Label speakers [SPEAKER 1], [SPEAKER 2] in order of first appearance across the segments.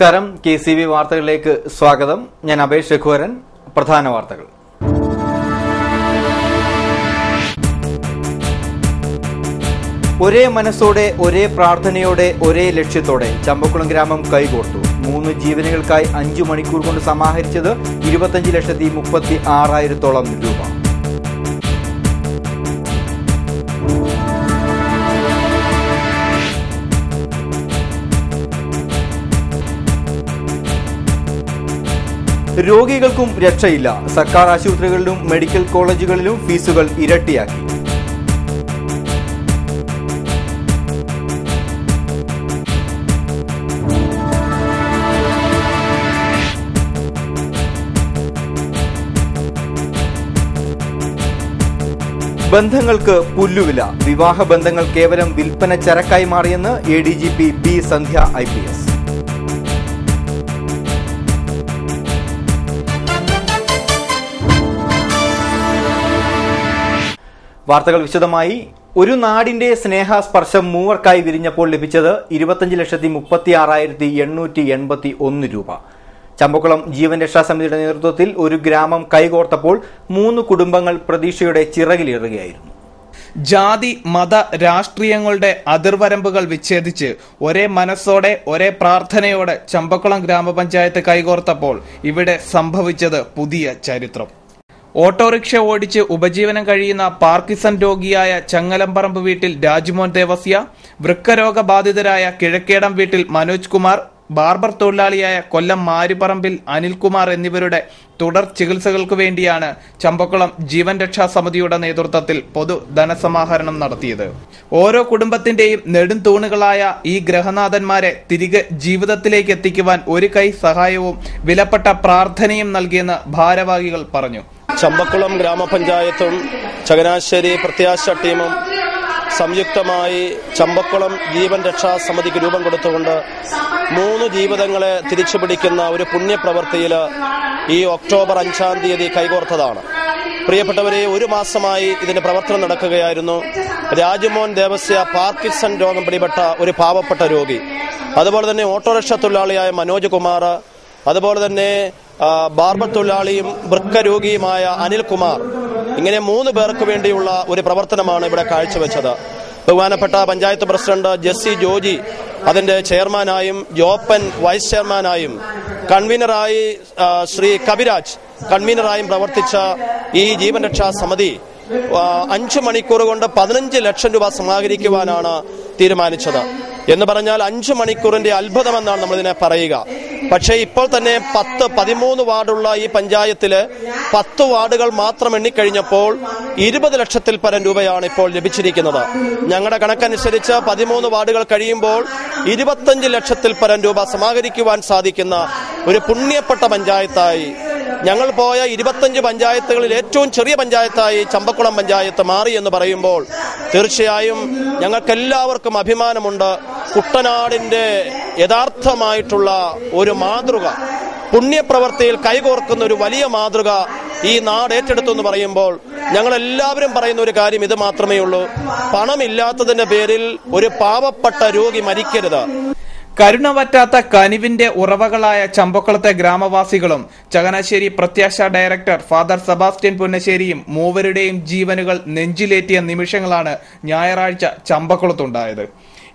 [SPEAKER 1] നമസ്കാരം. KCV വാർത്തകളിലേക്ക് സ്വാഗതം. ഞാൻ അബേഷ് രഘുവരൻ. പ്രധാന വാർത്തകൾ. ഒരേ മനസ്സോടെ, ഒരേ പ്രാർത്ഥനയോടെ, ഒരേ ലക്ഷ്യത്തോടെ ചമ്പക്കുളം ഗ്രാമം കൈകോർത്തു. 3 ജീവനുകൾക്കായി 5 മണിക്കൂർ കൊണ്ട് സമാഹരിച്ചത് 25,36,000 രൂപ. രോഗികൾക്കും രക്ഷയില്ല. സർക്കാർ ആശുപത്രികളിലും മെഡിക്കൽ കോളേജുകളിലും ഫീസുകൾ ഇരട്ടിയാക്കി. ബന്ധങ്ങൾക്ക് പുല്ലുവില. വിവാഹ ബന്ധങ്ങൾ കേവലം വിൽപ്പന ചരക്കായി മാറിയെന്ന് ADGP B. സന്ധ്യ IPS. വാർത്തകൾ വിശദമായി. ഒരു നാടിന്റെ സ്നേഹസ്പർശം മൂവർക്കായി വിരിഞ്ഞപ്പോൾ ലഭിച്ചത് 25,36,881 രൂപ. ചമ്പക്കുളം ജീവൻ രക്ഷാ സമിതിയുടെ നേതൃത്വത്തിൽ ഒരു ഗ്രാമം കൈകോർത്തപ്പോൾ 3 കുടുംബങ്ങൾ പ്രതീക്ഷയുടെ ചിറകിലേറുകയായിരുന്നു.
[SPEAKER 2] ജാതി മത രാഷ്ട്രീയങ്ങളുടെ അതിർവരമ്പുകൾ വിച്ഛേദിച്ച് ഒരേ മനസ്സോടെ, ഒരേ പ്രാർത്ഥനയോടെ ചമ്പക്കുളം ഗ്രാമപഞ്ചായത്ത് കൈകോർത്തപ്പോൾ ഇവിടെ സംഭവിച്ചത് പുതിയ ചരിത്രം. ഓട്ടോറിക്ഷ ഓടിച്ച് ഉപജീവനം കഴിയുന്ന പാർക്കിൻസൺ രോഗിയായ ചങ്ങലംപറമ്പ് വീട്ടിൽ രാജ്മോൻ ദേവസ്യ, വൃക്കരോഗബാധിതരായ കിഴക്കേടം വീട്ടിൽ മനോജ് കുമാർ, ബാർബർ തൊഴിലാളിയായ കൊല്ലം മാരിപ്പറമ്പിൽ അനിൽകുമാർ എന്നിവരുടെ തുടർ ചികിത്സകൾക്കു വേണ്ടിയാണ് ചമ്പക്കുളം ജീവൻ രക്ഷാ സമിതിയുടെ നേതൃത്വത്തിൽ പൊതു ധനസമാഹരണം നടത്തിയത്. ഓരോ കുടുംബത്തിന്റെയും നെടുംതൂണുകളായ ഈ ഗ്രഹനാഥന്മാരെ തിരികെ ജീവിതത്തിലേക്ക് എത്തിക്കുവാൻ ഒരു കൈ സഹായവും വിലപ്പെട്ട പ്രാർത്ഥനയും നൽകിയെന്ന് ഭാരവാഹികൾ പറഞ്ഞു.
[SPEAKER 3] ചമ്പക്കുളം ഗ്രാമപഞ്ചായത്തും ചങ്ങനാശ്ശേരി പ്രത്യാശ ടീമും സംയുക്തമായി ചമ്പക്കുളം ജീവൻ രക്ഷാ സമിതിക്ക് രൂപം കൊടുത്തുകൊണ്ട് 3 ജീവിതങ്ങളെ തിരിച്ചുപിടിക്കുന്ന ഒരു പുണ്യപ്രവൃത്തിയിൽ ഈ ഒക്ടോബർ 5-ാം തീയതി കൈകോർത്തതാണ്. പ്രിയപ്പെട്ടവരെ, 1 മാസമായി ഇതിന്റെ പ്രവർത്തനം നടക്കുകയായിരുന്നു. രാജ്മോൻ ദേവസ്യ പാർക്കിൻസൺ രോഗം പിടിപെട്ട ഒരു പാവപ്പെട്ട രോഗി, അതുപോലെ തന്നെ ഓട്ടോറിക്ഷ തൊഴിലാളിയായ മനോജ് കുമാർ, അതുപോലെ തന്നെ ബാർബർ തൊഴിലാളിയും വൃക്കരോഗിയുമായ അനിൽകുമാർ, ഇങ്ങനെ 3 പേർക്ക് വേണ്ടിയുള്ള ഒരു പ്രവർത്തനമാണ് ഇവിടെ കാഴ്ചവെച്ചത്. ബഹുമാനപ്പെട്ട പഞ്ചായത്ത് പ്രസിഡന്റ് ജെസ്സി ജോജി അതിന്റെ ചെയർമാനായും ജോപ്പൻ വൈസ് ചെയർമാനായും കൺവീനറായി ശ്രീ കവിരാജ് കൺവീനറായും പ്രവർത്തിച്ച ഈ ജീവൻ രക്ഷാ സമിതി 5 മണിക്കൂർ കൊണ്ട് 15 ലക്ഷം രൂപ സമാഹരിക്കുവാനാണ് തീരുമാനിച്ചത്. എന്ന് പറഞ്ഞാൽ 5 മണിക്കൂറിന്റെ അത്ഭുതമെന്നാണ് നമ്മളിതിനെ പറയുക. പക്ഷേ ഇപ്പോൾ തന്നെ 13 വാർഡുള്ള ഈ പഞ്ചായത്തില് 10 വാർഡുകൾ മാത്രം എണ്ണിക്കഴിഞ്ഞപ്പോൾ 20 ലക്ഷത്തിൽ പരം രൂപയാണ് ഇപ്പോൾ ലഭിച്ചിരിക്കുന്നത്. ഞങ്ങളുടെ കണക്കനുസരിച്ച് 13 വാർഡുകൾ കഴിയുമ്പോൾ 25 ലക്ഷത്തിൽ പരം രൂപ സമാഹരിക്കുവാൻ സാധിക്കുന്ന ഒരു പുണ്യപ്പെട്ട പഞ്ചായത്തായി, ഞങ്ങൾ പോയ 25 പഞ്ചായത്തുകളിൽ ഏറ്റവും ചെറിയ പഞ്ചായത്തായി ചമ്പക്കുളം പഞ്ചായത്ത് മാറി എന്ന് പറയുമ്പോൾ തീർച്ചയായും ഞങ്ങൾക്കെല്ലാവർക്കും അഭിമാനമുണ്ട്. കുട്ടനാടിന്റെ യഥാർത്ഥമായിട്ടുള്ള ഒരു മാതൃക, പുണ്യപ്രവർത്തിയിൽ കൈകോർക്കുന്ന ഒരു വലിയ മാതൃക ഈ നാട് ഏറ്റെടുത്തു എന്ന് പറയുമ്പോൾ ഞങ്ങളെല്ലാവരും പറയുന്ന ഒരു കാര്യം ഇത് മാത്രമേ ഉള്ളൂ: പണമില്ലാത്തതിന്റെ പേരിൽ ഒരു പാവപ്പെട്ട രോഗി മരിക്കരുത്.
[SPEAKER 2] കരുണ വറ്റാത്ത കനിവിന്റെ ഉറവകളായ ചമ്പക്കുളത്തെ ഗ്രാമവാസികളും ചങ്ങനാശ്ശേരി പ്രത്യാശ ഡയറക്ടർ ഫാദർ സെബാസ്റ്റ്യൻ പുന്നശ്ശേരിയും മൂവരുടെയും ജീവനുകൾ നെഞ്ചിലേറ്റിയ നിമിഷങ്ങളാണ് ഞായറാഴ്ച ചമ്പക്കുളത്തുണ്ടായത്.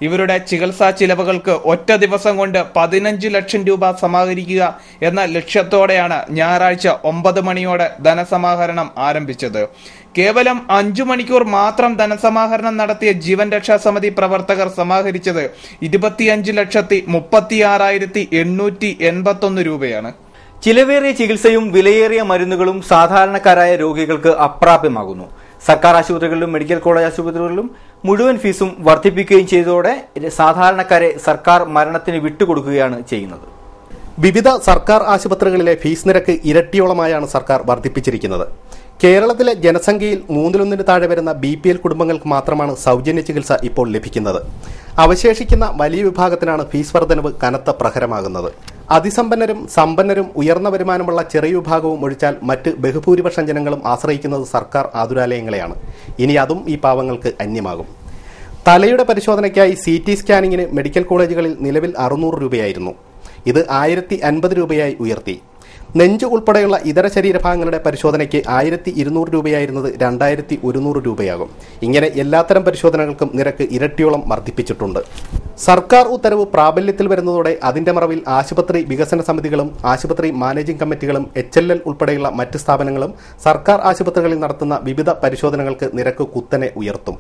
[SPEAKER 2] ഇവരുടെ ചികിത്സാ ചിലവുകൾക്ക് ഒറ്റ ദിവസം കൊണ്ട് 15 ലക്ഷം രൂപ സമാഹരിക്കുക എന്ന ലക്ഷ്യത്തോടെയാണ് ഞായറാഴ്ച 9 മണിയോടെ ധനസമാഹരണം ആരംഭിച്ചത്. കേവലം 5 മണിക്കൂർ മാത്രം ധനസമാഹരണം നടത്തിയ ജീവൻ രക്ഷാ സമിതി പ്രവർത്തകർ സമാഹരിച്ചത് 25,36,881 രൂപയാണ്.
[SPEAKER 1] ചിലവേറിയ ചികിത്സയും വിലയേറിയ മരുന്നുകളും സാധാരണക്കാരായ രോഗികൾക്ക് അപ്രാപ്യമാകുന്നു. സർക്കാർ ആശുപത്രികളിലും മെഡിക്കൽ കോളേജ് ആശുപത്രികളിലും മുഴുവൻ ഫീസും വർദ്ധിപ്പിക്കുകയും ചെയ്തതോടെ സാധാരണക്കാരെ സർക്കാർ മരണത്തിന് വിട്ടുകൊടുക്കുകയാണ് ചെയ്യുന്നത്.
[SPEAKER 4] വിവിധ സർക്കാർ ആശുപത്രികളിലെ ഫീസ് നിരക്ക് ഇരട്ടിയോളമായാണ് സർക്കാർ വർദ്ധിപ്പിച്ചിരിക്കുന്നത്. കേരളത്തിലെ ജനസംഖ്യയിൽ 1/3 താഴെ വരുന്ന BPL കുടുംബങ്ങൾക്ക് മാത്രമാണ് സൗജന്യ ചികിത്സ ഇപ്പോൾ ലഭിക്കുന്നത്. അവശേഷിക്കുന്ന വലിയ വിഭാഗത്തിനാണ് ഫീസ് വർധനവ് കനത്ത പ്രഹരമാകുന്നത്. അതിസമ്പന്നരും സമ്പന്നരും ഉയർന്ന വരുമാനമുള്ള ചെറിയ വിഭാഗവും ഒഴിച്ചാൽ മറ്റ് ബഹുഭൂരിപക്ഷം ജനങ്ങളും ആശ്രയിക്കുന്നത് സർക്കാർ ആതുരാലയങ്ങളെയാണ്. ഇനി അതും ഈ പാവങ്ങൾക്ക് അന്യമാകും. തലയുടെ പരിശോധനയ്ക്കായി CT സ്കാനിങ്ങിന് മെഡിക്കൽ കോളേജുകളിൽ നിലവിൽ 600 രൂപയായിരുന്നു. ഇത് 1050 രൂപയായി ഉയർത്തി. നെഞ്ച് ഉൾപ്പെടെയുള്ള ഇതര ശരീരഭാഗങ്ങളുടെ പരിശോധനയ്ക്ക് 1200 രൂപയായിരുന്നത് 2100 രൂപയാകും. ഇങ്ങനെ എല്ലാത്തരം പരിശോധനകൾക്കും നിരക്ക് ഇരട്ടിയോളം വർദ്ധിപ്പിച്ചിട്ടുണ്ട്. സർക്കാർ ഉത്തരവ് പ്രാബല്യത്തിൽ വരുന്നതോടെ അതിന്റെ മറവിൽ ആശുപത്രി വികസന സമിതികളും ആശുപത്രി മാനേജിംഗ് കമ്മിറ്റികളും HLL ഉൾപ്പെടെയുള്ള മറ്റ് സ്ഥാപനങ്ങളും സർക്കാർ ആശുപത്രികളിൽ നടത്തുന്ന വിവിധ പരിശോധനകൾക്ക് നിരക്ക് കുത്തനെ ഉയർത്തും.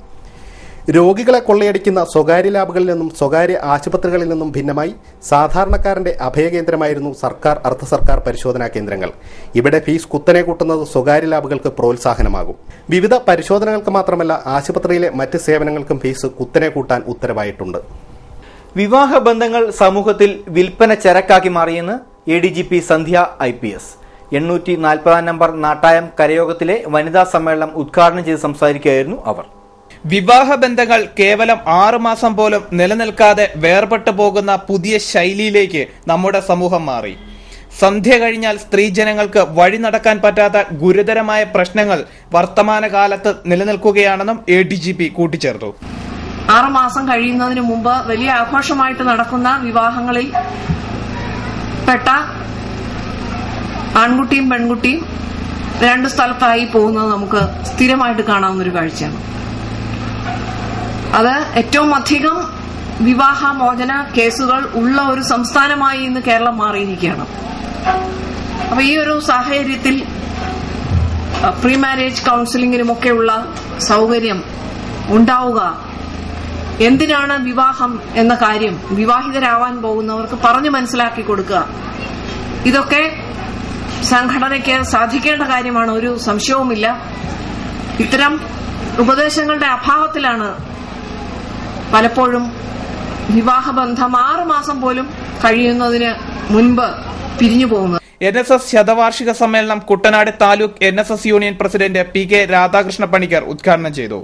[SPEAKER 4] രോഗികളെ കൊള്ളയടിക്കുന്ന സ്വകാര്യ ലാബുകളിൽ നിന്നും സ്വകാര്യ ആശുപത്രികളിൽ നിന്നും ഭിന്നമായി സാധാരണക്കാരന്റെ അഭയകേന്ദ്രമായിരുന്നു സർക്കാർ അർദ്ധ സർക്കാർ പരിശോധനാ കേന്ദ്രങ്ങൾ. ഇവിടെ ഫീസ് കുത്തനെ കൂട്ടുന്നത് സ്വകാര്യ ലാബുകൾക്ക് പ്രോത്സാഹനമാകും. വിവിധ പരിശോധനകൾക്ക് മാത്രമല്ല ആശുപത്രിയിലെ മറ്റ് സേവനങ്ങൾക്കും ഫീസ് കുത്തനെ കൂട്ടാൻ ഉത്തരവായിട്ടുണ്ട്.
[SPEAKER 1] വിവാഹ ബന്ധങ്ങൾ സമൂഹത്തിൽ വിൽപ്പന ചരക്കാക്കി മാറിയെന്ന് ADGP സന്ധ്യ IPS 840 നമ്പർ നാട്ടായം കരയോഗത്തിലെ വനിതാ സമ്മേളനം ഉദ്ഘാടനം ചെയ്ത് സംസാരിക്കുകയായിരുന്നു അവർ.
[SPEAKER 2] വിവാഹ ബന്ധങ്ങൾ കേവലം 6 മാസം പോലും നിലനിൽക്കാതെ വേർപെട്ടു പോകുന്ന പുതിയ ശൈലിയിലേക്ക് നമ്മുടെ സമൂഹം മാറി. സന്ധ്യ കഴിഞ്ഞാൽ സ്ത്രീജനങ്ങൾക്ക് വഴി നടക്കാൻ പറ്റാത്ത ഗുരുതരമായ പ്രശ്നങ്ങൾ വർത്തമാനകാലത്ത് നിലനിൽക്കുകയാണെന്നും ADGP കൂട്ടിച്ചേർത്തു.
[SPEAKER 5] 6 മാസം കഴിയുന്നതിന് മുമ്പ് വലിയ ആഘോഷമായിട്ട് നടക്കുന്ന വിവാഹങ്ങളിൽ പെട്ട ആൺകുട്ടിയും പെൺകുട്ടിയും 2 സ്ഥലത്തായി പോകുന്നത് നമുക്ക് സ്ഥിരമായിട്ട് കാണാവുന്ന ഒരു കാഴ്ചയാണ്. അത് ഏറ്റവും അധികം വിവാഹമോചന കേസുകൾ ഉള്ള ഒരു സംസ്ഥാനമായി ഇന്ന് കേരളം മാറിയിരിക്കുകയാണ്. അപ്പൊ ഈ ഒരു സാഹചര്യത്തിൽ പ്രീ മാരേജ് കൌൺസിലിംഗിനുമൊക്കെയുള്ള സൗകര്യം ഉണ്ടാവുക, എന്തിനാണ് വിവാഹം എന്ന കാര്യം വിവാഹിതരാവാൻ പോകുന്നവർക്ക് പറഞ്ഞു മനസ്സിലാക്കി കൊടുക്കുക, ഇതൊക്കെ സംഘടനയ്ക്ക് സാധിക്കേണ്ട കാര്യമാണ്. ഒരു സംശയവുമില്ല. ഇത്തരം ഉപദേശങ്ങളുടെ അഭാവത്തിലാണ് പലപ്പോഴും വിവാഹബന്ധം 6 മാസം പോലും കഴിയുന്നതിന് മുൻപ് പിരിഞ്ഞു പോകുന്നത്.
[SPEAKER 2] NSS ശതവാർഷിക സമ്മേളനം Kuttanad taluk NSS union president PK Radhakrishna Panicker ഉദ്ഘാടനം ചെയ്തു.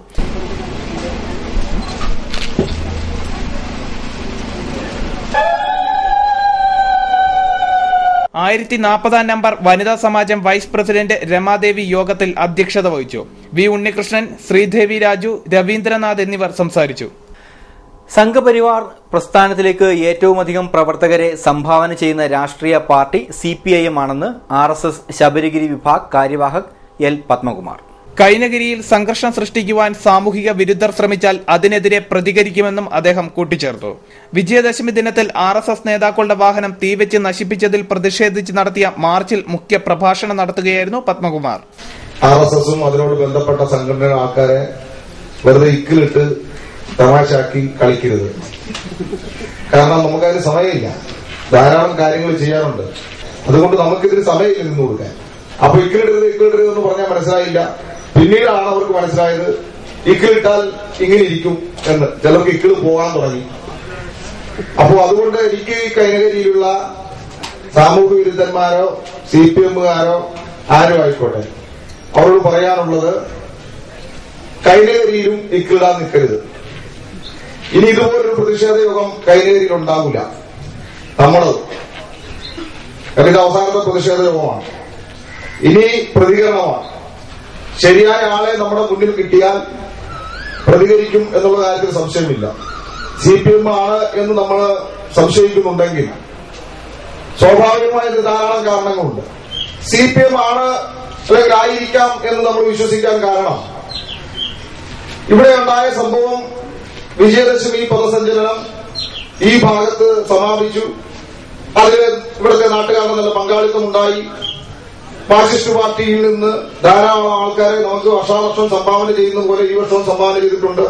[SPEAKER 2] 1040 നമ്പർ വനിതാ സമാജം വൈസ് പ്രസിഡന്റ് രമാദേവി യോഗത്തിൽ അധ്യക്ഷത വഹിച്ചു. V ഉണ്ണികൃഷ്ണൻ, ശ്രീദേവി രാജു, രവീന്ദ്രനാഥ് എന്നിവർ സംസാരിച്ചു.
[SPEAKER 1] സംഘപരിവാർ പ്രസ്ഥാനത്തിലേക്ക് ഏറ്റവുമധികം പ്രവർത്തകരെ സംഭാവന ചെയ്യുന്ന രാഷ്ട്രീയ പാർട്ടി CPIM ആണെന്ന് RSS ശബരിഗിരി വിഭാഗ് കാര്യവാഹക് L പത്മകുമാർ.
[SPEAKER 2] കൈനഗിരിയിൽ സംഘർഷം സൃഷ്ടിക്കുവാൻ സാമൂഹിക വിരുദ്ധർ ശ്രമിച്ചാൽ അതിനെതിരെ പ്രതികരിക്കുമെന്നും അദ്ദേഹം കൂട്ടിച്ചേർത്തു. വിജയദശമി ദിനത്തിൽ RSS നേതാക്കളുടെ വാഹനം തീവെച്ച് നശിപ്പിച്ചതിൽ പ്രതിഷേധിച്ച് നടത്തിയ മാർച്ചിൽ മുഖ്യ പ്രഭാഷണം നടത്തുകയായിരുന്നു പത്മകുമാർ.
[SPEAKER 6] RSSും അതിനോട് ബന്ധപ്പെട്ട സംഘടനയുടെ ആൾക്കാരെ വെറുതെ ഇക്കിലിട്ട് തമാശാക്കി കളിക്കരുത്. കാരണം നമുക്കതിന് സമയമില്ല, ധാരാളം കാര്യങ്ങൾ ചെയ്യാനുണ്ട്. അതുകൊണ്ട് നമുക്കിതിന് സമയമില്ല നിന്ന് കൊടുക്കാൻ. അപ്പൊ ഇക്കിലിടരുത് എന്ന് പറഞ്ഞാൽ മനസ്സിലായില്ല. പിന്നീടാണ് അവർക്ക് മനസ്സിലായത് ഇക്കിലിട്ടാൽ ഇങ്ങനെ ഇരിക്കും എന്ന്. ചിലർക്ക് ഇക്കിള് പോകാൻ തുടങ്ങി. അപ്പോ അതുകൊണ്ട് എനിക്ക് ഈ കൈനകരിയിലുള്ള സാമൂഹ്യ വിരുദ്ധന്മാരോ CPMകാരോ ആരോ ആയിക്കോട്ടെ, അവരോട് പറയാനുള്ളത് കൈനകരിയിലും ഇക്കിളിടാൻ നിൽക്കരുത്. ഇനി ഇതുപോലൊരു പ്രതിഷേധ യോഗം കൈനകരിയിൽ ഉണ്ടാവില്ല. ഇത് അവസാനത്തെ പ്രതിഷേധ യോഗമാണ്. ഇനി പ്രതികരണമാണ്. ശരിയായ ആളെ നമ്മുടെ മുന്നിൽ കിട്ടിയാൽ പ്രതികരിക്കും എന്നുള്ള കാര്യത്തിൽ സംശയമില്ല. CPM ആണ് എന്ന് നമ്മൾ സംശയിക്കുന്നുണ്ടെങ്കിൽ സ്വാഭാവികമായ ധാരാളം കാരണങ്ങളുണ്ട്. CPM ആണ് അല്ലെങ്കിൽ ആയിരിക്കാം എന്ന് നമ്മൾ വിശ്വസിക്കാൻ കാരണം ഇവിടെ ഉണ്ടായ സംഭവം വിജയദശമി പദസഞ്ചലനം ഈ ഭാഗത്ത് സമാപിച്ചു. അതിൽ ഇവിടുത്തെ നാട്ടുകാരുടെ നല്ല പങ്കാളിത്തം ഉണ്ടായി. മാർക്സിസ്റ്റ് പാർട്ടിയിൽ നിന്ന് ധാരാളം ആൾക്കാരെ നമുക്ക് വർഷാവർഷം സംഭാവന ചെയ്യുന്ന പോലെ ഈ വർഷവും സംഭാവന ചെയ്തിട്ടുണ്ട്.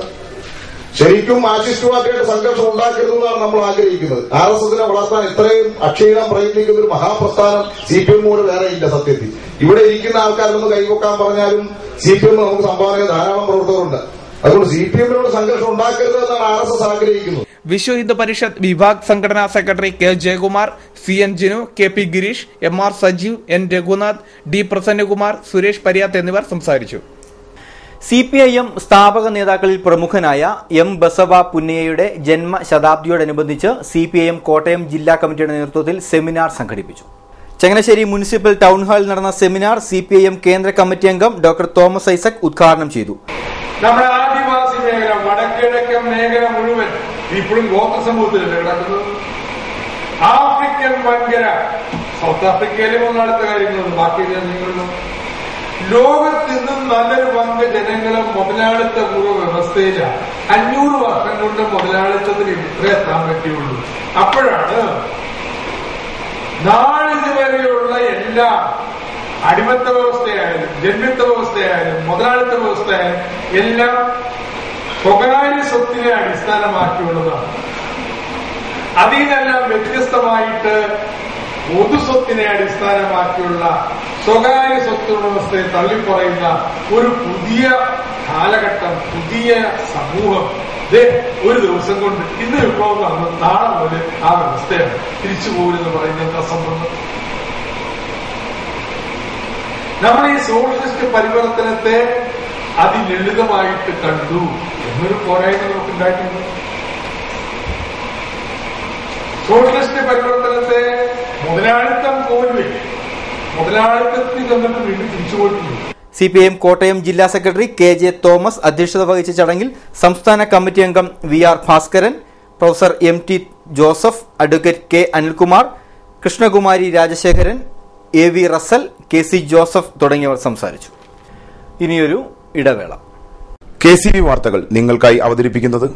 [SPEAKER 6] ശരിക്കും മാർക്സിസ്റ്റ് പാർട്ടിയുടെ സംഘർഷം ഉണ്ടാക്കരുതെന്നാണ് നമ്മൾ ആഗ്രഹിക്കുന്നത്. RSSനെ വളർത്താൻ ഇത്രയും അക്ഷീണം പ്രയത്നിക്കുന്ന ഒരു മഹാപ്രസ്ഥാനം CPM പോലെ വേറെ ഇല്ല. സത്യത്തിൽ ഇവിടെ ഇരിക്കുന്ന ആൾക്കാരൊന്ന് കൈവക്കാൻ പറഞ്ഞാലും CPM നമുക്ക് സംഭാവന ധാരാളം പ്രവർത്തകരുണ്ട്. അതുകൊണ്ട് CPMനോട് സംഘർഷം ഉണ്ടാക്കരുത് എന്നാണ് RSS ആഗ്രഹിക്കുന്നത്.
[SPEAKER 2] വിശ്വ ഹിന്ദു പരിഷത്ത് വിഭാഗ് സംഘടനാ secretary K Jayakumar, CN Jinu, KP Girish, MR Sajeev, N Raghunath, D Prasannakumar, Suresh Pariyath എന്നിവർ സംസാരിച്ചു.
[SPEAKER 1] CPIM സ്ഥാപക നേതാക്കളിൽ പ്രമുഖനായ M ബസവ പുന്നയ്യയുടെ ജന്മശതാബ്ദിയോടനുബന്ധിച്ച് CPIM കോട്ടയം ജില്ലാ കമ്മിറ്റിയുടെ നേതൃത്വത്തിൽ സെമിനാർ സംഘടിപ്പിച്ചു. ചങ്ങനാശ്ശേരി മുനിസിപ്പൽ ടൗൺ ഹാളിൽ നടന്ന സെമിനാർ CPIM കേന്ദ്ര കമ്മിറ്റി അംഗം ഡോക്ടർ തോമസ് ഐസക് ഉദ്ഘാടനം ചെയ്തു.
[SPEAKER 7] നമ്മുടെ ആദിവാസി മേഖല, വടക്കിഴക്കൻ മേഖല മുഴുവൻ ഇപ്പോഴും ഗോത്ര സമൂഹത്തിലല്ലേ കിടക്കുന്നത്. ആഫ്രിക്കൻ വൻകര, സൗത്ത് ആഫ്രിക്കയിലെ മുതലാളിത്ത കാര്യങ്ങളുണ്ട്, ബാക്കി രാജ്യങ്ങളിലും ലോകത്ത് നിന്നും നല്ലൊരു പങ്ക് ജനങ്ങളും മുതലാളിത്ത പൂർവ്വ വ്യവസ്ഥയിലാണ്. 500 വർഷം കൊണ്ട് മുതലാളിത്തത്തിൽ ഇത്ര എത്താൻ പറ്റുള്ളൂ. അപ്പോഴാണ് നാളിതുവരെയുള്ള എല്ലാ അടിമത്ത വ്യവസ്ഥയായാലും ജന്മിത്വ വ്യവസ്ഥയായാലും മുതലാളിത്ത വ്യവസ്ഥയായാലും എല്ലാം സ്വകാര്യ സ്വത്തിനെ അടിസ്ഥാനമാക്കിയുള്ളതാണ്. അതിൽ നിന്നെല്ലാം വ്യത്യസ്തമായിട്ട് പൊതുസ്വത്തിനെ അടിസ്ഥാനമാക്കിയുള്ള സ്വകാര്യ സ്വത്ത് വ്യവസ്ഥയെ തള്ളിപ്പറയുന്ന ഒരു പുതിയ കാലഘട്ടം, പുതിയ സമൂഹം ഒരു ദിവസം കൊണ്ട് ഇന്ന് വിപ്ലവം നടന്നു, നാളെ മുതൽ ആ വ്യവസ്ഥയാണ് തിരിച്ചു പോകലെന്ന് പറയുന്നത് അസംബന്ധം. നമ്മൾ ഈ സോഷ്യലിസ്റ്റ് പരിവർത്തനത്തെ അതിലളിതമായിട്ട് കണ്ടു എന്നൊരു പോരായ്മ നമുക്കുണ്ടായിട്ടുണ്ട്. സോഷ്യലിസ്റ്റ് പരിവർത്തനത്തെ മുതലാളിത്തം പോലും മുതലാളിത്തത്തിൽ തന്നിട്ട് വീണ്ടും തിരിച്ചുപോയിട്ടുണ്ട്.
[SPEAKER 1] CPIM കോട്ടയം ജില്ലാ സെക്രട്ടറി KJ തോമസ് അധ്യക്ഷത വഹിച്ച ചടങ്ങിൽ സംസ്ഥാന കമ്മിറ്റി അംഗം VR Bhaskaran, professor MT Joseph, advocate K Anilkumar, Krishnakumari Rajasekharan, AV Russel, KC Joseph തുടങ്ങിയവർ സംസാരിച്ചു. ഇനിയൊരു ഇടവേള.
[SPEAKER 8] KCV വാർത്തകൾ നിങ്ങൾക്കായി അവതരിപ്പിക്കുന്നത്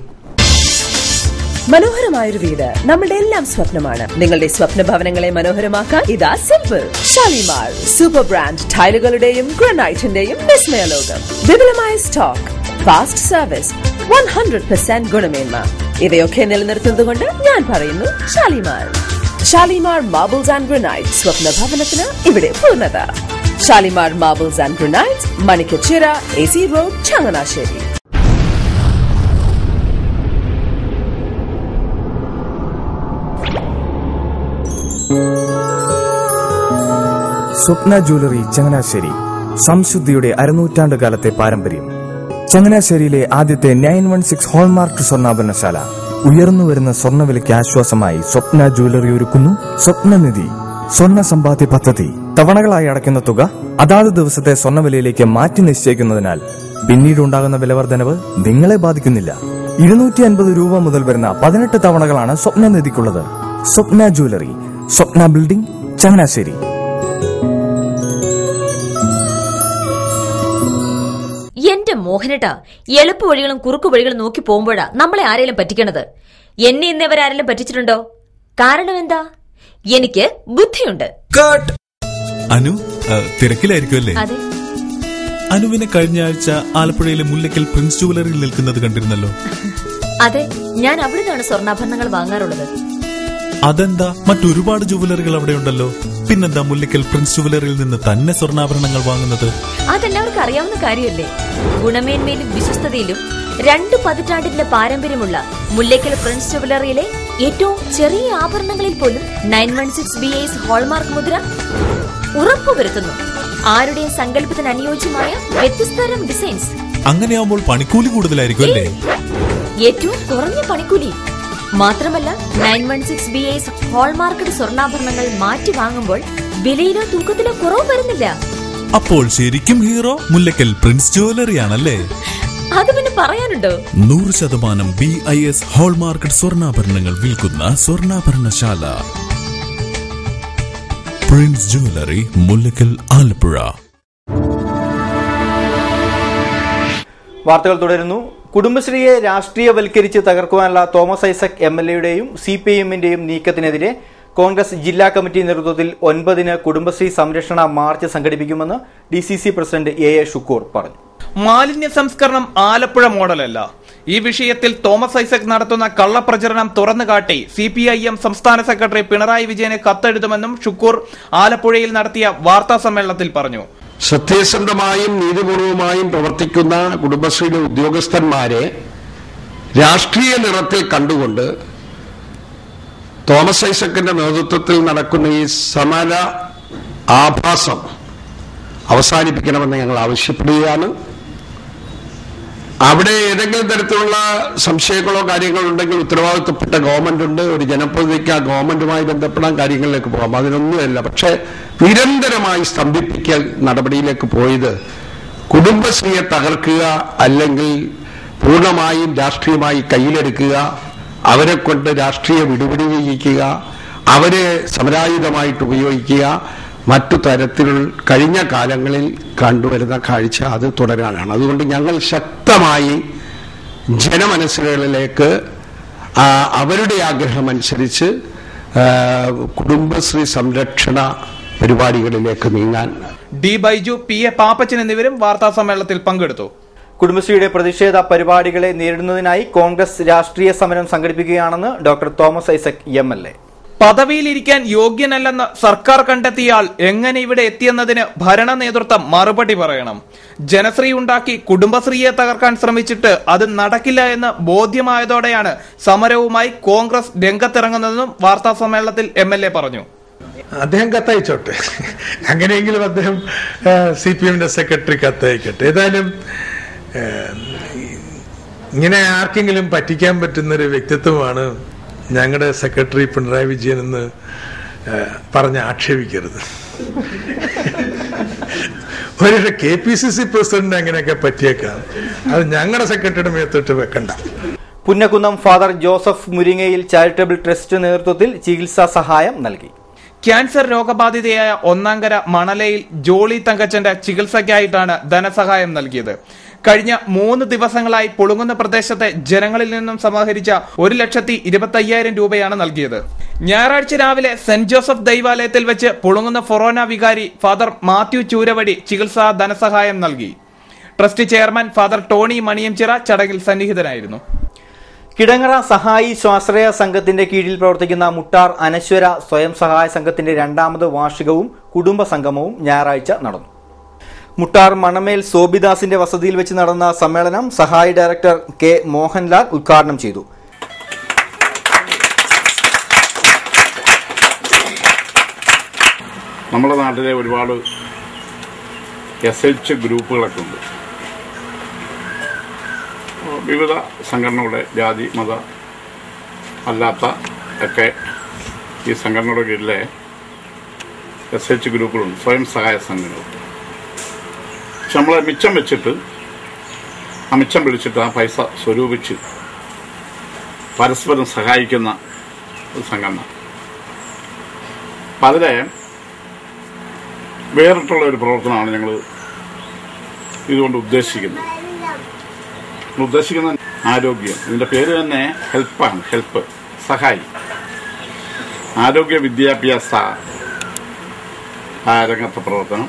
[SPEAKER 9] മനോഹരമായൊരു വീട് നമ്മുടെ എല്ലാം സ്വപ്നമാണ്. നിങ്ങളുടെ സ്വപ്ന ഭവനങ്ങളെ മനോഹരമാക്കാൻ ഇതാ സിമ്പിൾ. ഷാലിമാർ സൂപ്പർ ബ്രാൻഡ് ടൈലുകളുടെയും ഗ്രാനൈറ്റിന്റെയും വിസ്മയ ലോകം. വിപുലമായ സ്റ്റോക്ക്, ഫാസ്റ്റ് സർവീസ്, 100% ഗുണമേന്മ, ഇവയൊക്കെ നിലനിർത്തുന്നതുകൊണ്ട് ഞാൻ പറയുന്നു Shalimar. Shalimar marbles and granite, സ്വപ്ന ഭവനത്തിന് ഇവിടെ പൂർണ്ണത. Shalimar marbles and granite, Manikkachira, AC road, Changanassery.
[SPEAKER 10] Swapna jewellery Changanassery, സംശുദ്ധിയുടെ അരനൂറ്റാണ്ട് കാലത്തെ പാരമ്പര്യം. ചങ്ങനാശ്ശേരിയിലെ ആദ്യത്തെ 916 ഹോൾമാർക്ക് സ്വർണ്ണാഭരണശാല. ഉയർന്നുവരുന്ന സ്വർണ്ണവിലയ്ക്ക് ആശ്വാസമായി സ്വപ്ന ജ്വല്ലറി ഒരുക്കുന്നു സ്വപ്നനിധി സ്വർണ്ണ സമ്പാദ്യ പദ്ധതി. തവണകളായി അടയ്ക്കുന്ന തുക അതാത് ദിവസത്തെ സ്വർണ്ണവിലയിലേക്ക് മാറ്റി നിശ്ചയിക്കുന്നതിനാൽ പിന്നീടുണ്ടാകുന്ന വിലവർദ്ധനവ് നിങ്ങളെ ബാധിക്കുന്നില്ല. 250 രൂപ മുതൽ വരുന്ന 18 തവണകളാണ് സ്വപ്നനിധിക്കുള്ളത്. സ്വപ്ന ജ്വല്ലറി, സ്വപ്ന ബിൽഡിംഗ്, ചങ്ങനാശ്ശേരി.
[SPEAKER 11] എന്റെ മോഹനേട്ടാ, എളുപ്പ വഴികളും കുറുക്കു വഴികളും നോക്കി പോകുമ്പോഴാ നമ്മളെ ആരെങ്കിലും പറ്റിക്കണത്. എന്നെ ഇന്നവരാരെങ്കിലും പറ്റിച്ചിട്ടുണ്ടോ? കാരണം എന്താ? എനിക്ക് ബുദ്ധിയുണ്ട്.
[SPEAKER 12] അനു തിരക്കിലായിരിക്കുമല്ലേ?
[SPEAKER 11] അതെ.
[SPEAKER 12] അനുവിനെ കഴിഞ്ഞ ആഴ്ച ആലപ്പുഴയിലെ മുല്ലക്കൽ പ്രിൻസ് ജുവലറിയിൽ നിൽക്കുന്നത് കണ്ടിരുന്നല്ലോ.
[SPEAKER 11] അതെ, ഞാൻ അവിടെ നിന്നാണ് സ്വർണ്ണാഭരണങ്ങൾ വാങ്ങാറുള്ളത്.
[SPEAKER 12] അതെന്താ, മറ്റൊരുപാട് ജുവലറികൾ അവിടെ ഉണ്ടല്ലോ, പിന്നെന്താ മുല്ലക്കൽ പ്രിൻസ് ജുവലറിയിൽ നിന്ന് തന്നെ സ്വർണ്ണാഭരണങ്ങൾ വാങ്ങുന്നത്?
[SPEAKER 11] അതെല്ലാവർക്കും അറിയാവുന്ന കാര്യമല്ലേ. ഗുണമേന്മയിലും വിശ്വസ്തതയിലും 2 പതിറ്റാണ്ടിന്റെ പാരമ്പര്യമുള്ള മുല്ലക്കൽ പ്രിൻസ് ജുവലറിയിലെ ഏറ്റവും ചെറിയ ആഭരണങ്ങളിൽ പോലും 916 BIS ഹോൾമാർക്ക് മുദ്ര ഉറപ്പുവരുത്തുന്നു. ആരുടെയും സങ്കല്പത്തിന് അനുയോജ്യമായ വ്യത്യസ്തതരം ഡിസൈൻസ്.
[SPEAKER 12] അങ്ങനെയാവുമ്പോൾ പണിക്കൂലി കൂടുതലായിരിക്കും അല്ലേ?
[SPEAKER 11] ഏറ്റവും കുറഞ്ഞ പണിക്കൂലി മാത്രമല്ല, 916 BIS ഹോൾമാർക്കഡ് സ്വർണ്ണാഭരണങ്ങൾ മാറ്റി വാങ്ങുമ്പോൾ വിലയിലോ തൂക്കത്തിലോ കുറവ് വരുന്നില്ല.
[SPEAKER 12] അപ്പോൾ ശരിക്കും ഹീറോ മുല്ലക്കൽ പ്രിൻസ് ജുവലറിയാണല്ലേ?
[SPEAKER 11] അത് പിന്നെ പറയാനുണ്ടോ?
[SPEAKER 12] 100% BIS ഹോൾമാർക്കഡ് സ്വർണ്ണാഭരണങ്ങൾ വിൽക്കുന്ന സ്വർണ്ണാഭരണശാല പ്രിൻസ് ജുവലറി, മുല്ലക്കൽ, ആലപ്പുഴ.
[SPEAKER 1] വാർത്തകൾ തുടരുന്നു. കുടുംബശ്രീയെ രാഷ്ട്രീയവൽക്കരിച്ച് തകർക്കുവാനുള്ള തോമസ് ഐസക് MLAയുടെയും CPIMന്റെയും നീക്കത്തിനെതിരെ കോൺഗ്രസ് ജില്ലാ കമ്മിറ്റി നേതൃത്വത്തിൽ 9-ന് കുടുംബശ്രീ സംരക്ഷണ മാർച്ച് സംഘടിപ്പിക്കുമെന്ന് DCC പ്രസിഡന്റ് AA ഷുക്കൂർ പറഞ്ഞു.
[SPEAKER 2] മാലിന്യ സംസ്കരണം ആലപ്പുഴ മോഡലല്ല. ഈ വിഷയത്തിൽ തോമസ് ഐസക് നടത്തുന്ന കള്ളപ്രചരണം തുറന്നുകാട്ടി CPIM സംസ്ഥാന സെക്രട്ടറി പിണറായി വിജയന് കത്തെഴുതുമെന്നും ഷുക്കൂർ ആലപ്പുഴയിൽ നടത്തിയ വാർത്താ സമ്മേളനത്തിൽ പറഞ്ഞു.
[SPEAKER 13] സത്യസന്ധമായും നീതിപൂർവമായും പ്രവർത്തിക്കുന്ന കുടുംബശ്രീയിലെ ഉദ്യോഗസ്ഥന്മാരെ രാഷ്ട്രീയ നിറത്തിൽ കണ്ടുകൊണ്ട് തോമസ് ഐസക്കിന്റെ നേതൃത്വത്തിൽ നടക്കുന്ന ഈ സമര ആഭാസം അവസാനിപ്പിക്കണമെന്ന് ഞങ്ങൾ ആവശ്യപ്പെടുകയാണ്. അവിടെ ഏതെങ്കിലും തരത്തിലുള്ള സംശയങ്ങളോ കാര്യങ്ങളോ ഉണ്ടെങ്കിൽ ഉത്തരവാദിത്വപ്പെട്ട ഗവൺമെന്റ് ഉണ്ട്. ഒരു ജനപ്രതിനിധിക്ക് ആ ഗവൺമെന്റുമായി ബന്ധപ്പെടാൻ കാര്യങ്ങളിലേക്ക് പോകാം, അതിനൊന്നുമല്ല. പക്ഷെ നിരന്തരമായി സ്തംഭിപ്പിക്കൽ നടപടിയിലേക്ക് പോയത് കുടുംബശ്രീയെ തകർക്കുക, അല്ലെങ്കിൽ പൂർണ്ണമായും രാഷ്ട്രീയമായി കയ്യിലെടുക്കുക, അവരെ കൊണ്ട് രാഷ്ട്രീയ വിടുപിടി ചെയ്യിക്കുക, അവരെ സമരായുധമായിട്ട് ഉപയോഗിക്കുക, മറ്റു തരത്തിൽ കഴിഞ്ഞ കാലങ്ങളിൽ കണ്ടുവരുന്ന കാഴ്ച അത് തുടരാനാണ്. അതുകൊണ്ട് ഞങ്ങൾ ശക്തമായി ജനമനസ്സുകളിലേക്ക് അവരുടെ ആഗ്രഹമനുസരിച്ച് കുടുംബശ്രീ സംരക്ഷണ പരിപാടികളിലേക്ക് നീങ്ങാൻ
[SPEAKER 2] D Baiju, P A Pappachan എന്നിവരും വാർത്താ സമ്മേളനത്തിൽ പങ്കെടുത്തു.
[SPEAKER 1] കുടുംബശ്രീയുടെ പ്രതിഷേധ പരിപാടികളെ നേരിടുന്നതിനായി കോൺഗ്രസ് രാഷ്ട്രീയ സമരം സംഘടിപ്പിക്കുകയാണെന്ന് ഡോക്ടർ തോമസ് ഐസക് MLA.
[SPEAKER 2] പദവിയിലിരിക്കാൻ യോഗ്യനല്ലെന്ന് സർക്കാർ കണ്ടെത്തിയാൽ എങ്ങനെ ഇവിടെ എത്തിയെന്നതിന് ഭരണ നേതൃത്വം മറുപടി പറയണം. ജനശ്രീ ഉണ്ടാക്കി കുടുംബശ്രീയെ തകർക്കാൻ ശ്രമിച്ചിട്ട് അത് നടക്കില്ല എന്ന് ബോധ്യമായതോടെയാണ് സമരവുമായി കോൺഗ്രസ് രംഗത്തിറങ്ങുന്നതെന്നും വാർത്താ സമ്മേളനത്തിൽ MLA പറഞ്ഞു.
[SPEAKER 7] അദ്ദേഹം കത്തയച്ചോട്ടെ, അങ്ങനെയെങ്കിലും അദ്ദേഹം CPMന്റെ സെക്രട്ടറി കത്തയക്കട്ടെ. ഏതായാലും ഇങ്ങനെ ആർക്കെങ്കിലും പറ്റിക്കാൻ പറ്റുന്നൊരു വ്യക്തിത്വമാണ് ഞങ്ങളുടെ സെക്രട്ടറി പിണറായി വിജയൻ എന്ന് പറഞ്ഞ് ആക്ഷേപിക്കരുത്. ഒരു KPCC പ്രസിഡന്റ് അങ്ങനെയൊക്കെ പറ്റിയേക്കാം, അത് ഞങ്ങളുടെ സെക്രട്ടറിയുടെ മേത്തോട്ട് വെക്കണ്ട.
[SPEAKER 1] പുന്നക്കുന്നം ഫാദർ ജോസഫ് മുരിങ്ങയിൽ ചാരിറ്റബിൾ ട്രസ്റ്റ് നേതൃത്വത്തിൽ ചികിത്സാ സഹായം നൽകി.
[SPEAKER 2] ക്യാൻസർ രോഗബാധിതയായ ഒന്നാങ്കര മണലയിൽ ജോളി തങ്കച്ചന്റെ ചികിത്സയ്ക്കായിട്ടാണ് ധനസഹായം നൽകിയത്. കഴിഞ്ഞ 3 ദിവസങ്ങളായി പുളുങ്ങുന്ന പ്രദേശത്തെ ജനങ്ങളിൽ നിന്നും സമാഹരിച്ച 1,25,000 രൂപയാണ് നൽകിയത്. ഞായറാഴ്ച രാവിലെ സെന്റ് ജോസഫ് ദൈവാലയത്തിൽ വെച്ച് പുളുങ്ങുന്ന ഫൊറോന വികാരി ഫാദർ മാത്യു ചൂരവടി ചികിത്സാ ധനസഹായം നൽകി. ട്രസ്റ്റ് ചെയർമാൻ ഫാദർ ടോണി മണിയംചിറ ചടങ്ങിൽ സന്നിഹിതനായിരുന്നു.
[SPEAKER 1] കിടങ്ങറ സഹായി സ്വാശ്രയ സംഘത്തിന്റെ കീഴിൽ പ്രവർത്തിക്കുന്ന മുട്ടാർ അനശ്വര സ്വയം സഹായ സംഘത്തിന്റെ 2ാമത് വാർഷികവും കുടുംബ സംഗമവും ഞായറാഴ്ച നടന്നു. മുട്ടാർ മണമേൽ സോബിദാസിന്റെ വസതിയിൽ വെച്ച് നടന്ന സമ്മേളനം സഹായി ഡയറക്ടർ കെ മോഹൻലാൽ ഉദ്ഘാടനം ചെയ്തു.
[SPEAKER 14] നമ്മുടെ നാട്ടിലെ ഒരുപാട് SH ഗ്രൂപ്പുകളൊക്കെ ഉണ്ട്. വിവിധ സംഘടനകളുടെ ജാതി മത അല്ലാത്ത ഒക്കെ ഈ സംഘടനയുടെ കീഴിലെ SH ഗ്രൂപ്പുകളുണ്ട്, സ്വയം സഹായ സംഘങ്ങൾ. പക്ഷെ നമ്മളെ മിച്ചം വെച്ചിട്ട് ആ മിച്ചം പിടിച്ചിട്ട് ആ പൈസ സ്വരൂപിച്ച് പരസ്പരം സഹായിക്കുന്ന ഒരു സംഘടന. അപ്പം അതിലെ വേറിട്ടുള്ള ഒരു പ്രവർത്തനമാണ് ഞങ്ങൾ ഇതുകൊണ്ട് ഉദ്ദേശിക്കുന്നത്. ആരോഗ്യം, ഇതിന്റെ പേര് തന്നെ ഹെൽപ്പാണ്. ഹെൽപ്പ്, സഹായി. ആരോഗ്യ വിദ്യാഭ്യാസ രംഗത്തെ പ്രവർത്തനം,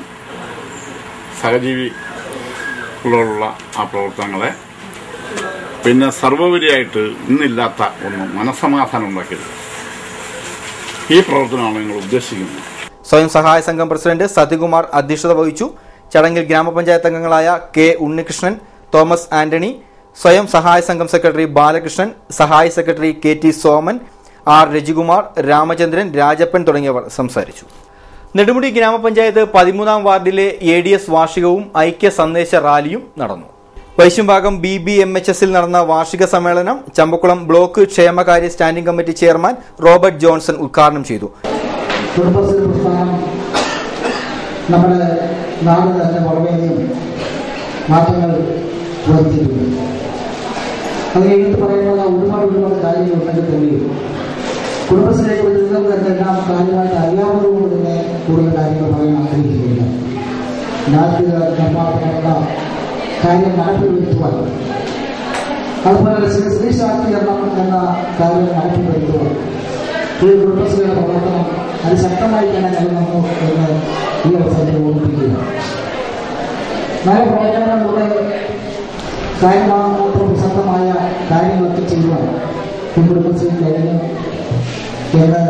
[SPEAKER 14] സഹജീവികളോടുള്ള ആ പ്രവർത്തനങ്ങളെ, പിന്നെ സർവോപരിയായിട്ട് ഇന്നില്ലാത്ത ഒന്ന് മനസ്സമാധാനം ഉണ്ടാക്കിയത്. ഈ പ്രവർത്തനമാണ് ഞങ്ങൾ ഉദ്ദേശിക്കുന്നത്.
[SPEAKER 1] സ്വയം സഹായ സംഘം പ്രസിഡന്റ് സത്യകുമാർ അധ്യക്ഷത വഹിച്ചു. ചടങ്ങിൽ ഗ്രാമപഞ്ചായത്ത് അംഗങ്ങളായ കെ ഉണ്ണികൃഷ്ണൻ, തോമസ് ആന്റണി, സ്വയം സഹായ സംഘം സെക്രട്ടറി ബാലകൃഷ്ണൻ, സഹായ secretary KT Soman, R Rajikumar, Ramachandran, Rajappan തുടങ്ങിയവർ സംസാരിച്ചു. നെടുമുടി ഗ്രാമപഞ്ചായത്ത് 13ാം വാർഡിലെ ADS വാർഷികവും ഐക്യ സന്ദേശ റാലിയും നടന്നു. വൈശുംഭാഗം BBMHSൽ നടന്ന വാർഷിക സമ്മേളനം ചമ്പക്കുളം ബ്ലോക്ക് ക്ഷേമകാര്യ standing committee chairman Robert Johnson ഉദ്ഘാടനം ചെയ്തു.
[SPEAKER 15] നമ്മുടെ നാട് തന്നെ വളരെയധികം മാറ്റങ്ങൾ വരുത്തിയിട്ടുണ്ട്. അത് എടുത്ത് പറയുന്നത് ഒരുപാട് കാര്യങ്ങളുണ്ടെങ്കിൽ തന്നെയും കുടുംബശ്രീയെ കുറിച്ച് നിങ്ങൾക്ക് തന്നെ എല്ലാം കാര്യമായിട്ട് അറിയാവുന്നതുകൊണ്ട് തന്നെ കൂടുതൽ കാര്യങ്ങൾ പറയാൻ ആഗ്രഹിക്കുന്നില്ല. നാട്ടിൽ നിർമ്മാണത്തിനുള്ള കാര്യം നടപ്പിൽ വരുത്തുവാൻ, അതുപോലെ സ്ത്രീ ശാക്തീകരണം എന്ന കാര്യം നടപ്പിൽ വരുത്തുവാൻ ഈ കുടുംബശ്രീയുടെ പ്രവർത്തനം അതിശക്തമായി തന്നെ നൽകുന്നു എന്ന് ഈ അവസരത്തിൽ ഓർമ്മിപ്പിക്കുക. നല്ല പ്രവർത്തനങ്ങളിലൂടെ കാര്യമാത്ര പ്രസക്തമായ കാര്യങ്ങളൊക്കെ ചെയ്യുവാൻ ഈ കുടുംബശ്രീ കഴിഞ്ഞു എന്ന്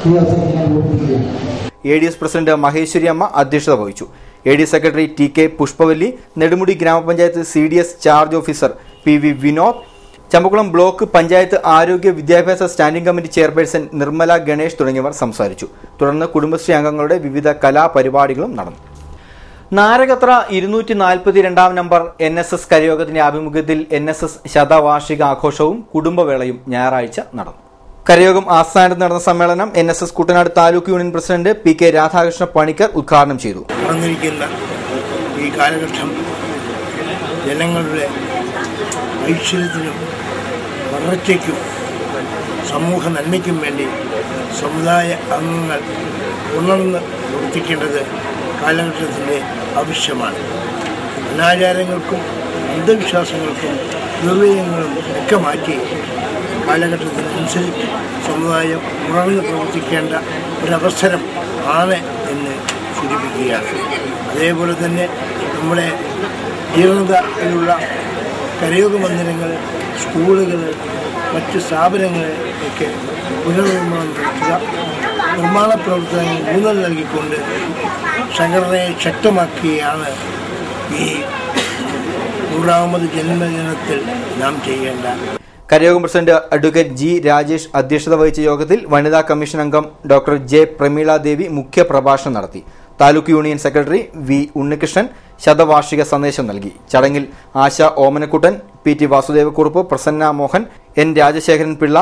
[SPEAKER 15] ഈ അവസരത്തിൽ ഞാൻ ഓർമ്മിപ്പിക്കുക.
[SPEAKER 1] ADS പ്രസിഡന്റ് മഹേശ്വരി അമ്മ അധ്യക്ഷത വഹിച്ചു. ADS secretary TK Pushpavalli, Nedumudi grama panchayat CDS charge officer PV Vinod, Champakkulam block panchayat ആരോഗ്യ വിദ്യാഭ്യാസ standing committee chairperson Nirmala Ganesh തുടങ്ങിയവർ സംസാരിച്ചു. തുടർന്ന് കുടുംബശ്രീ അംഗങ്ങളുടെ വിവിധ കലാപരിപാടികളും നടന്നു. നാരകത്ര 242 നമ്പർ NSS കരയോഗത്തിന്റെ ആഭിമുഖ്യത്തിൽ NSS ശതവാർഷിക ആഘോഷവും കുടുംബവേളയും ഞായറാഴ്ച നടന്നു. കരയോഗം ആസ്ഥാനത്ത് നടന്ന സമ്മേളനം NSS Kuttanad taluk union president PK Radhakrishna Panicker ഉദ്ഘാടനം ചെയ്തു.
[SPEAKER 16] ഈ കാലഘട്ടം ജനങ്ങളുടെ ഐശ്വര്യത്തിനും വളർച്ചയ്ക്കും സമൂഹ നന്മയ്ക്കും വേണ്ടി സമുദായ അംഗങ്ങൾ ഉണർന്ന് പ്രവർത്തിക്കേണ്ടത് കാലഘട്ടത്തിൻ്റെ ആവശ്യമാണ്. അനാചാരങ്ങൾക്കും അന്ധവിശ്വാസങ്ങൾക്കും നിർവ്വയങ്ങളും ഒക്കെ മാറ്റി കാലഘട്ടത്തിനനുസരിച്ച് സമുദായം ഉണർന്ന് പ്രവർത്തിക്കേണ്ട ഒരവസരം ആണ് എന്ന് സൂചിപ്പിക്കുകയാണ്. അതേപോലെ തന്നെ നമ്മുടെ ജീർണതയിലുള്ള കരയോഗ മന്ദിരങ്ങൾ, സ്കൂളുകൾ, മറ്റ് സ്ഥാപനങ്ങളൊക്കെ പുനർനിർമ്മാണം നടത്തുക, നിർമ്മാണ പ്രവർത്തനങ്ങൾ ഊന്നൽ നൽകിക്കൊണ്ട് സംഘടനയെ ശക്തമാക്കുകയാണ് ഈ 100ാമത് ജന്മദിനത്തിൽ നാം ചെയ്യേണ്ട.
[SPEAKER 1] കരയോഗം പ്രസിഡന്റ് അഡ്വക്കേറ്റ് ജി രാജേഷ് അധ്യക്ഷത വഹിച്ച യോഗത്തിൽ വനിതാ കമ്മീഷൻ അംഗം ഡോക്ടർ ജെ പ്രമീള ദേവി മുഖ്യ പ്രഭാഷണം നടത്തി. Taluk union secretary V Unnikrishnan ശതവാർഷിക സന്ദേശം നൽകി. ചടങ്ങിൽ Asha Omanakuttan, P T Vasudevakurup, Prasanna Mohan, N Rajasekharan Pillai,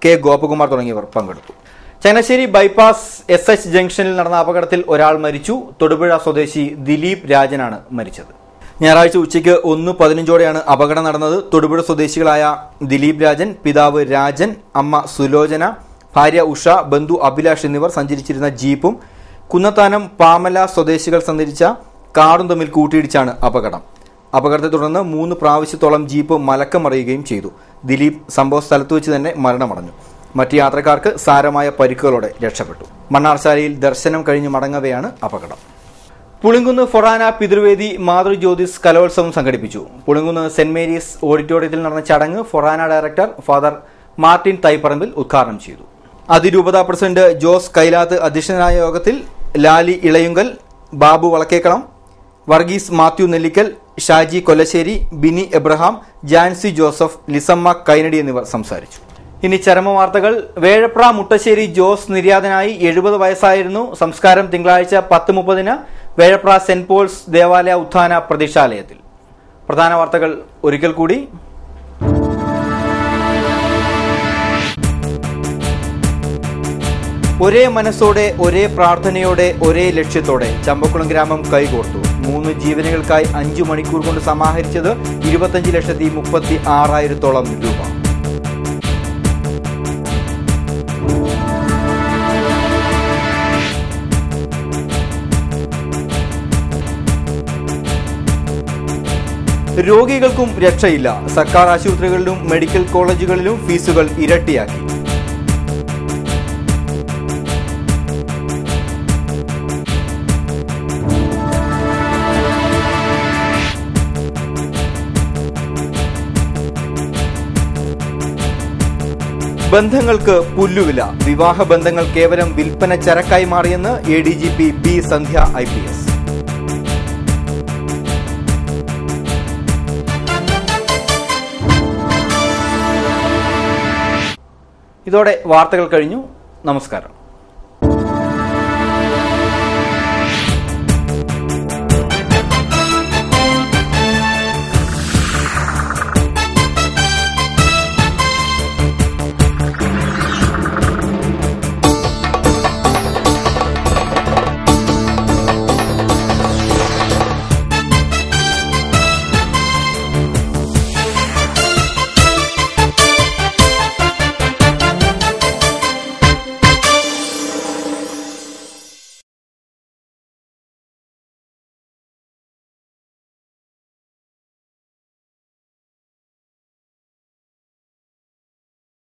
[SPEAKER 1] K Gopakumar തുടങ്ങിയവർ പങ്കെടുത്തു. ചങ്ങനാശ്ശേരി ബൈപ്പാസ് SH ജംഗ്ഷനിൽ നടന്ന അപകടത്തിൽ ഒരാൾ മരിച്ചു. തൊടുപുഴ സ്വദേശി ദിലീപ് രാജനാണ് മരിച്ചത്. ഞായറാഴ്ച ഉച്ചയ്ക്ക് 1:15 അപകടം നടന്നത്. തൊടുപുഴ സ്വദേശികളായ ദിലീപ് രാജൻ, പിതാവ് രാജൻ, അമ്മ സുലോചന, ഭാര്യ ഉഷ, ബന്ധു അഭിലാഷ് എന്നിവർ സഞ്ചരിച്ചിരുന്ന ജീപ്പും കുന്നത്താനം പാമല സ്വദേശികൾ സഞ്ചരിച്ച കാറും തമ്മിൽ കൂട്ടിയിടിച്ചാണ് അപകടം. അപകടത്തെ തുടർന്ന് 3 പ്രാവശ്യത്തോളം ജീപ്പ് മലക്കമറിയുകയും ചെയ്തു. ദിലീപ് സംഭവ സ്ഥലത്ത് വെച്ച് തന്നെ മരണമടഞ്ഞു. മറ്റ് യാത്രക്കാർക്ക് സാരമായ പരിക്കുകളോടെ രക്ഷപ്പെട്ടു. മണ്ണാർശാലയിൽ ദർശനം കഴിഞ്ഞ് മടങ്ങവെയാണ് അപകടം. പുളിങ്കുന്ന് ഫൊറാന പിതൃവേദി മാതൃജ്യോതിസ് കലോത്സവം സംഘടിപ്പിച്ചു. പുളിങ്കുന്ന് സെന്റ് മേരീസ് ഓഡിറ്റോറിയത്തിൽ നടന്ന ചടങ്ങ് Forane director father Martin Thaiparambil ഉദ്ഘാടനം ചെയ്തു. അതിരൂപത പ്രസിഡന്റ് ജോസ് കൈലാത്ത് അധ്യക്ഷനായ യോഗത്തിൽ ലാലി ഇളയുങ്കൽ, ബാബു വളക്കേക്കളം, വർഗീസ് മാത്യു നെല്ലിക്കൽ, ഷാജി കൊല്ലശ്ശേരി, ബിനി എബ്രഹാം, ജാൻസി ജോസഫ്, ലിസമ്മ കൈനടി എന്നിവർ സംസാരിച്ചു. ഇനി ചരമവാർത്തകൾ. വേഴപ്ര മുട്ടശ്ശേരി ജോസ് നിര്യാതനായി. 70 വയസ്സായിരുന്നു. സംസ്കാരം തിങ്കളാഴ്ച 10:30 വേഴപ്ര സെന്റ് പോൾസ് ദേവാലയ ഉത്ഥാന പ്രതീക്ഷാലയത്തിൽ. പ്രധാന വാർത്തകൾ ഒരിക്കൽ കൂടി. ഒരേ മനസ്സോടെ, ഒരേ പ്രാർത്ഥനയോടെ, ഒരേ ലക്ഷ്യത്തോടെ ചമ്പക്കുളം ഗ്രാമം കൈകോർത്തു. 3 ജീവനുകൾക്കായി 5 മണിക്കൂർ കൊണ്ട് സമാഹരിച്ചത് 25,36,000 രൂപ. രോഗികൾക്കും രക്ഷയില്ല. സർക്കാർ ആശുപത്രികളിലും മെഡിക്കൽ കോളേജുകളിലും ഫീസുകൾ ഇരട്ടിയാക്കി. ബന്ധങ്ങൾക്ക് പുല്ലുവില. വിവാഹ ബന്ധങ്ങൾ കേവലം വിൽപ്പന ചരക്കായി മാറിയെന്ന് ADGP B സന്ധ്യ IPS. ഇതോടെ വാർത്തകൾ കഴിഞ്ഞു. നമസ്കാരം.